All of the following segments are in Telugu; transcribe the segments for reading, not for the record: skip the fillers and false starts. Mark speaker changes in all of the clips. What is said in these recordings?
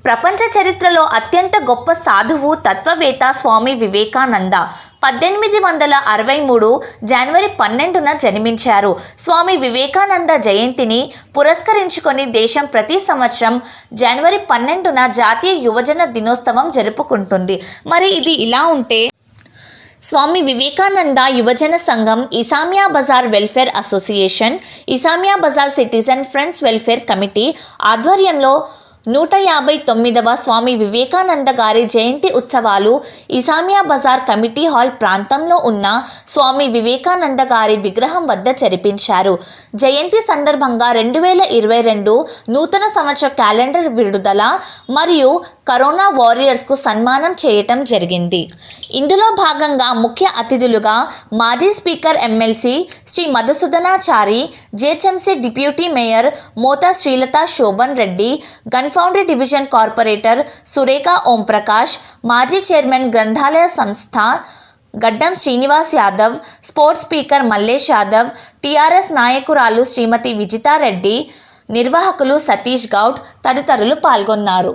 Speaker 1: ప్రపంచ చరిత్రలో అత్యంత గొప్ప సాధువు తత్వవేత్త స్వామి వివేకానంద 1863 జనవరి 12న జన్మించారు. స్వామి వివేకానంద జయంతిని పురస్కరించుకొని దేశం ప్రతి సంవత్సరం జనవరి 12న జాతీయ యువజన దినోత్సవం జరుపుకుంటుంది. మరి ఇది ఇలా ఉంటే, స్వామి వివేకానంద యువజన సంఘం, Isamiya Bazar welfare association, Isamiya Bazar citizen friends welfare committee ఆధ్వర్యంలో 159వ స్వామి వివేకానంద గారి జయంతి ఉత్సవాలు ఇసామియా బజార్ కమిటీ హాల్ ప్రాంతంలో ఉన్న స్వామి వివేకానంద గారి విగ్రహం వద్ద జరిపించారు. జయంతి సందర్భంగా 2022 నూతన సంవత్సర క్యాలెండర్ విడుదల మరియు కరోనా వారియర్స్కు సన్మానం చేయటం జరిగింది. ఇందులో భాగంగా ముఖ్య అతిథులుగా మాజీ speaker MLC Shri Madhusudanachari, GHMC deputy mayor మోతా శ్రీలత శోభన్ రెడ్డి, గన్ఫౌండరీ డివిజన్ కార్పొరేటర్ సురేఖ ఓంప్రకాష్, మాజీ చైర్మన్ గ్రంథాలయ సంస్థ గడ్డం Srinivas Yadav, sports speaker Mallesh Yadav, TRS నాయకురాలు శ్రీమతి విజితారెడ్డి, నిర్వాహకులు సతీష్ గౌడ్ తదితరులు పాల్గొన్నారు.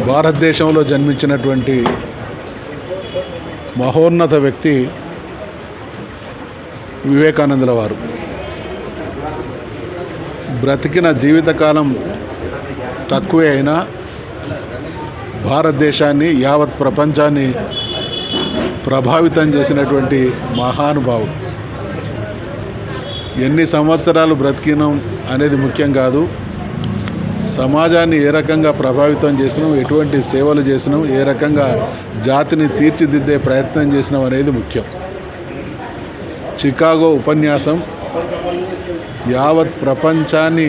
Speaker 2: భారతదేశంలో జన్మించినటువంటి మహోన్నత వ్యక్తి వివేకానందుల వారు. బ్రతికిన జీవితకాలం తక్కువే అయినా భారతదేశాన్ని, యావత్ ప్రపంచాన్ని ప్రభావితం చేసినటువంటి మహానుభావుడు. ఎన్ని సంవత్సరాలు బ్రతికినాం అనేది ముఖ్యం కాదు, సమాజాన్ని ఏ రకంగా ప్రభావితం చేసినాం, ఎటువంటి సేవలు చేసినాం, ఏ రకంగా జాతిని తీర్చిదిద్దే ప్రయత్నం చేసినాం అనేది ముఖ్యం. చికాగో ఉపన్యాసం యావత్ ప్రపంచాన్ని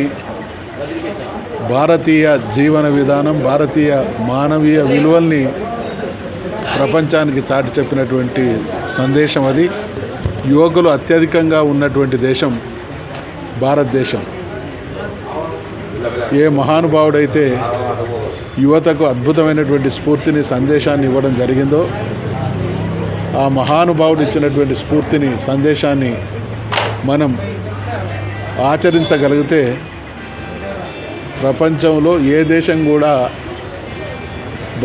Speaker 2: భారతీయ జీవన విధానం, భారతీయ మానవీయ విలువల్ని ప్రపంచానికి చాటి చెప్పినటువంటి సందేశం అది. యువకులు అత్యధికంగా ఉన్నటువంటి దేశం భారతదేశం. ఏ మహానుభావుడైతే యువతకు అద్భుతమైనటువంటి స్ఫూర్తిని, సందేశాన్ని ఇవ్వడం జరిగిందో, ఆ మహానుభావుడు ఇచ్చినటువంటి స్ఫూర్తిని, సందేశాన్ని మనం ఆచరించగలిగితే ప్రపంచంలో ఏ దేశం కూడా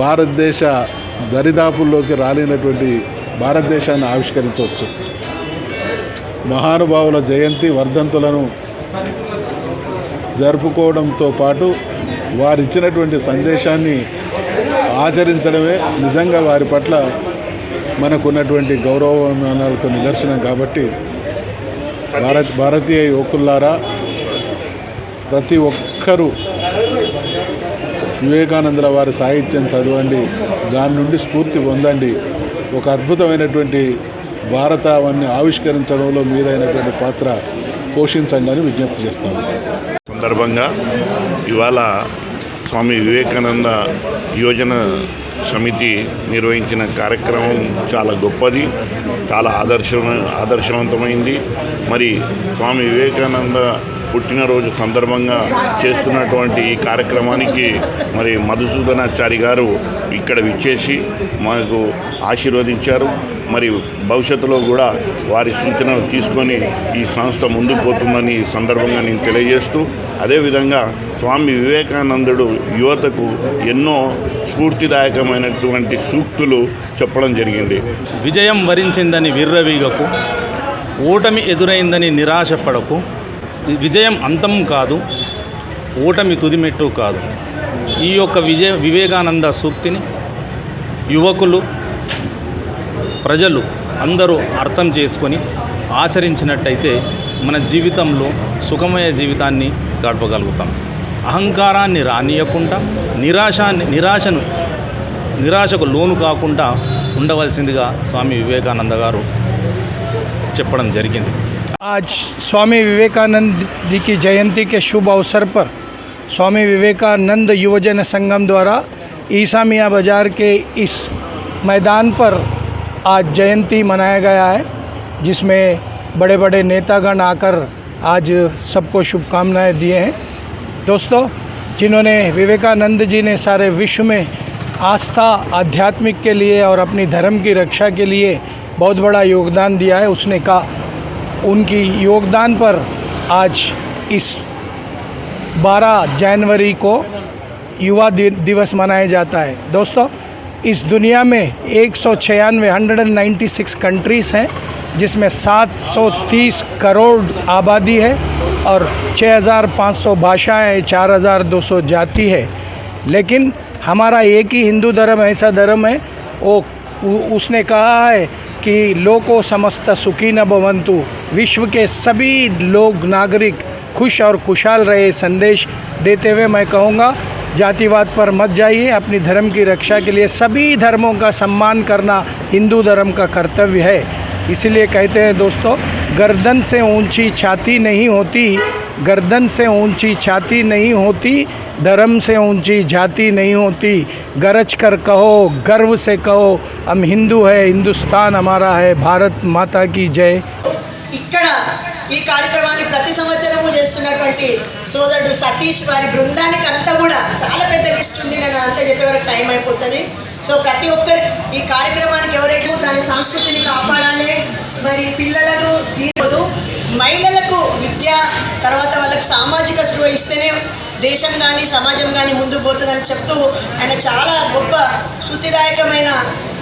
Speaker 2: భారతదేశ దరిదాపుల్లోకి రాలేనటువంటి భారతదేశాన్ని ఆవిష్కరించవచ్చు. మహానుభావుల జయంతి వర్ధంతులను జరుపుకోవడంతో పాటు వారిచ్చినటువంటి సందేశాన్ని ఆచరించడమే నిజంగా వారి పట్ల మనకున్నటువంటి గౌరవాభిమానాలకు నిదర్శనం. కాబట్టి భారతీయ యువకులారా, ప్రతి ఒక్కరూ వివేకానందుల వారి సాహిత్యం చదవండి, దాని నుండి స్ఫూర్తి పొందండి. ఒక అద్భుతమైనటువంటి భారతావన్ని ఆవిష్కరించడంలో మీదైనటువంటి పాత్ర పోషించండి అని విజ్ఞప్తి చేస్తాను.
Speaker 3: సందర్భంగా ఇవాళ స్వామి వివేకానంద యోజన సమితి నిర్వహించిన కార్యక్రమం చాలా గొప్పది, చాలా ఆదర్శవంతమైంది. మరి స్వామి వివేకానంద పుట్టినరోజు సందర్భంగా చేస్తున్నటువంటి ఈ కార్యక్రమానికి మరి మధుసూదనాచారి గారు ఇక్కడ విచ్చేసి మాకు ఆశీర్వదించారు. మరి భవిష్యత్తులో కూడా వారి సూచనలు తీసుకొని ఈ సంస్థ ముందుకు పోతుందని సందర్భంగా నేను తెలియజేస్తూ, అదేవిధంగా స్వామి వివేకానందుడు యువతకు ఎన్నో స్ఫూర్తిదాయకమైనటువంటి సూక్తులు చెప్పడం జరిగింది.
Speaker 4: విజయం వరించిందని విర్రవీగకు, ఓటమి ఎదురైందని నిరాశపడకు, విజయం అంతం కాదు, ఓటమి తుదిమెట్టు కాదు. ఈ యొక్క వివేకానంద సూక్తిని యువకులు, ప్రజలు అందరూ అర్థం చేసుకొని ఆచరించినట్టయితే మన జీవితంలో సుఖమయ జీవితాన్ని గడపగలుగుతాం. అహంకారాన్ని రానియకుండా, నిరాశకు లోను కాకుండా ఉండవలసిందిగా స్వామి వివేకానంద గారు చెప్పడం జరిగింది.
Speaker 5: आज स्वामी विवेकानंद जी की जयंती के शुभ अवसर पर स्वामी विवेकानंद युवजन संगम द्वारा ईसा मियाँ बाज़ार के इस मैदान पर आज जयंती मनाया गया है, जिसमें बड़े बड़े नेतागण आकर आज सबको शुभकामनाएं दिए हैं। दोस्तों, जिन्होंने विवेकानंद जी ने सारे विश्व में आस्था, आध्यात्मिक के लिए और अपनी धर्म की रक्षा के लिए बहुत बड़ा योगदान दिया है, उसने कहा उनकी योगदान पर आज इस 12 जनवरी को युवा दिवस मनाया जाता है। दोस्तों, इस दुनिया में 196 कंट्रीज़ हैं, जिसमें 730 करोड़ आबादी है और 6500 भाषाएँ हैं, 4200 जाति है। लेकिन हमारा एक ही हिंदू धर्म ऐसा धर्म है, उसने कहा है कि लोको समस्त सुखी न भवन्तु, विश्व के सभी लोग नागरिक खुश और खुशहाल रहे संदेश देते हुए मैं कहूँगा, जातिवाद पर मत जाइए, अपनी धर्म की रक्षा के लिए सभी धर्मों का सम्मान करना हिंदू धर्म का कर्तव्य है। इसीलिए कहते हैं दोस्तों, गर्दन से ऊंची छाती नहीं होती, गर्दन से ऊंची छाती नहीं होती, धर्म से ऊंची जाति नहीं होती, गरज कर कहो, गर्व से कहो, हम हिंदू है, हिंदुस्तान हमारा है, भारत माता की जय।
Speaker 6: ఇక్కడ ఈ కార్యక్రమాన్ని ప్రతి సంవత్సరము చేస్తున్నటువంటి సోదరుడు సతీష్ వారి బృందానికి అంతా కూడా చాలా పెద్ద లిస్ట్ ఉంది, నేను అంతా చెప్పే వరకు టైం అయిపోతుంది. సో ప్రతి ఒక్కరు ఈ కార్యక్రమానికి ఎవరైతే దాని సంస్కృతిని కాపాడాలి, మరి పిల్లలకు తీయదు, మహిళలకు విద్య, తర్వాత వాళ్ళకి సామాజిక స్పృహ ఇస్తేనే దేశం కానీ సమాజం కానీ ముందుకు పోతుందని చెప్తూ ఆయన చాలా గొప్ప శుద్ధిదాయకమైన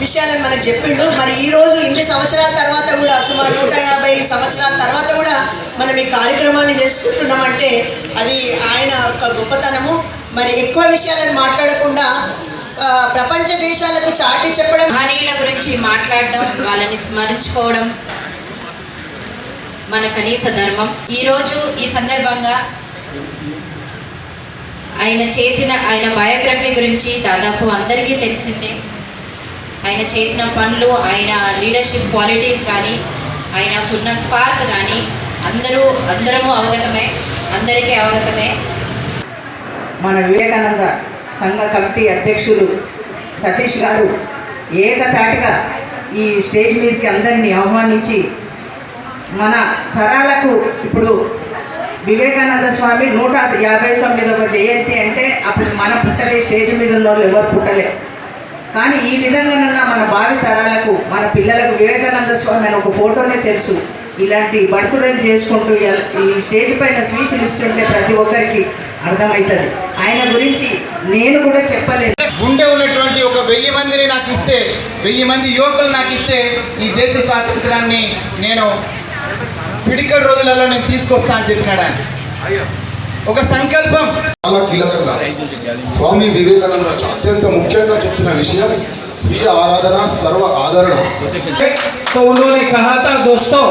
Speaker 6: విషయాలను మనకు చెప్పిండు. మరి ఈరోజు ఇన్ని సంవత్సరాల తర్వాత కూడా, సుమారు 150 సంవత్సరాల తర్వాత కూడా మనం ఈ కార్యక్రమాన్ని చేసుకుంటున్నామంటే అది ఆయన ఒక గొప్పతనము. మరి ఎక్కువ విషయాలను మాట్లాడకుండా ప్రపంచ దేశాలకు చాటి చెప్పడం,
Speaker 7: మహనీయుల గురించి మాట్లాడడం, వాళ్ళని స్మరించుకోవడం మన కనీస ధర్మం. ఈరోజు ఈ సందర్భంగా ఆయన బయోగ్రఫీ గురించి దాదాపు అందరికీ తెలిసిందే. ఆయన చేసిన పనులు, ఆయన లీడర్షిప్ క్వాలిటీస్ కానీ, ఆయనకున్న స్పార్క్ కానీ అందరికీ అవగతమే.
Speaker 6: మన వివేకానంద సంఘ కమిటీ అధ్యక్షులు సతీష్ గారు ఏకతాటిగా ఈ స్టేజ్ మీదకి అందరినీ ఆహ్వానించి మన తరాలకు ఇప్పుడు వివేకానంద స్వామి 159వ జయంతి అంటే అప్పుడు మనం పుట్టలే, స్టేజ్ మీద ఉన్న వాళ్ళు ఎవరు పుట్టలే. కానీ ఈ విధంగానన్నా మన భావి తరాలకు, మన పిల్లలకు వివేకానంద స్వామి అని ఒక ఫోటోనే తెలుసు. ఇలాంటి బర్త్డేలు చేసుకుంటూ ఈ స్టేజ్ పైన స్పీచ్లు ఇస్తుంటే ప్రతి ఒక్కరికి అర్థమవుతుంది. ఆయన గురించి నేను కూడా చెప్పలేదు.
Speaker 8: గుండె ఉన్నటువంటి ఒక 1000 మందిని నాకు ఇస్తే, 1000 మంది యువకులు నాకు ఇస్తే ఈ దేశ స్వాతంత్రాన్ని నేను పిడికల్ రోజులలో నేను తీసుకొస్తా అని చెప్పినాడు ఆయన. ఒక సంకల్పం.
Speaker 9: చాలా కీలకంగా స్వామి వివేకానంద అత్యంత ముఖ్యంగా చెప్పిన విషయం స్వీయ ఆరాధన సర్వ ఆదరణ.
Speaker 5: तो उन्होंने कहा था, दोस्तों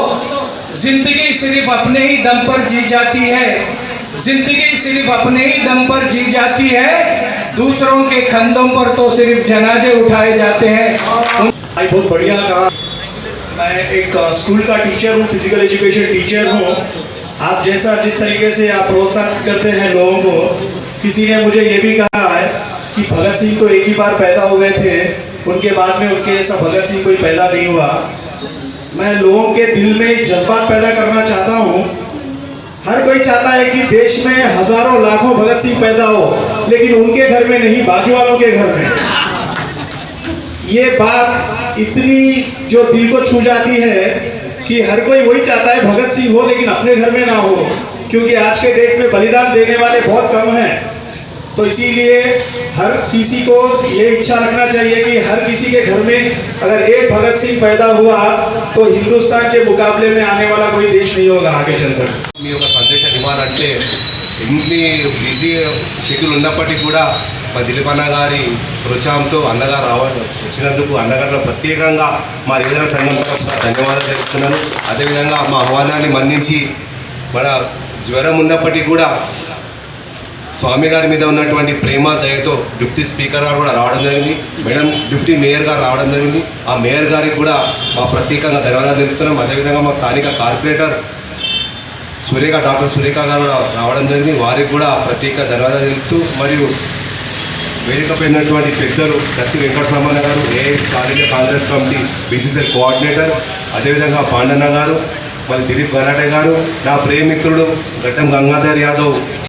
Speaker 5: जिंदगी सिर्फ अपने ही दम पर जी जाती है, जिंदगी सिर्फ अपने ही दम पर जी जाती है, दूसरों के कंधों पर तो सिर्फ जनाजे उठाए जाते हैं।
Speaker 10: बहुत बढ़िया कहा। मैं एक स्कूल का टीचर हूँ, फिजिकल एजुकेशन टीचर हूँ। आप जैसा जिस तरीके से आप प्रोत्साहित करते हैं लोगों को, किसी ने मुझे ये भी कहा है कि भगत सिंह तो एक ही बार पैदा हुए थे, उनके बाद में उनके जैसा भगत सिंह कोई पैदा नहीं हुआ। मैं लोगों के दिल में जज्बात पैदा करना चाहता हूँ। हर कोई चाहता है कि देश में हजारों लाखों भगत सिंह पैदा हो, लेकिन उनके घर में नहीं, बाजू वालों के घर में। ये बात इतनी जो दिल को छू जाती है कि हर कोई वही चाहता है भगत सिंह हो, लेकिन अपने घर में ना हो, क्योंकि आज के डेट में बलिदान देने वाले बहुत कम हैं। तो इसीलिए हर किसी को ये इच्छा रखना चाहिए कि हर किसी के घर में अगर एक भगत सिंह पैदा हुआ तो हिंदुस्तान के मुकाबले में आने वाला कोई देश नहीं होगा आगे चलकर।
Speaker 9: మీ యొక్క సందేశం ఇవ్వాలంటే ఇన్ని బిజీ షెడ్యూల్ ఉన్నప్పటికీ కూడా మా దిలీప్ అన్న గారి ప్రోత్సాహంతో అన్నగారు వచ్చినందుకు అన్నగారిలో ప్రత్యేకంగా మా యువజన సంఘం తరఫున ధన్యవాదాలు తెలుపుతున్నాను. అదేవిధంగా మా ఆహ్వానాన్ని మన్నించి మన జ్వరం ఉన్నప్పటికీ కూడా స్వామి గారి మీద ఉన్నటువంటి ప్రేమ దయతో డిప్యూటీ స్పీకర్ గారు కూడా రావడం జరిగింది, మేడం డిప్యూటీ మేయర్ గారు రావడం జరిగింది. ఆ మేయర్ గారికి కూడా మా ప్రత్యేకంగా ధన్యవాదాలు తెలుపుతున్నాం. అదేవిధంగా మా స్థానిక కార్పొరేటర్ డాక్టర్ సురేఖ గారు రావడం జరిగింది, వారికి కూడా ప్రత్యేక ధన్యవాదాలు తెలుపుతూ, మరియు వేదికపై ఉన్నటువంటి పెద్దలు కత్తి వెంకటరమణ గారు, AIS Congress committee BCC coordinator, అదేవిధంగా పాండన్న గారు, మరి దిలీప్ గలాటే గారు, నా ప్రేమికుడు గడ్డం గంగాధర్ యాదవ్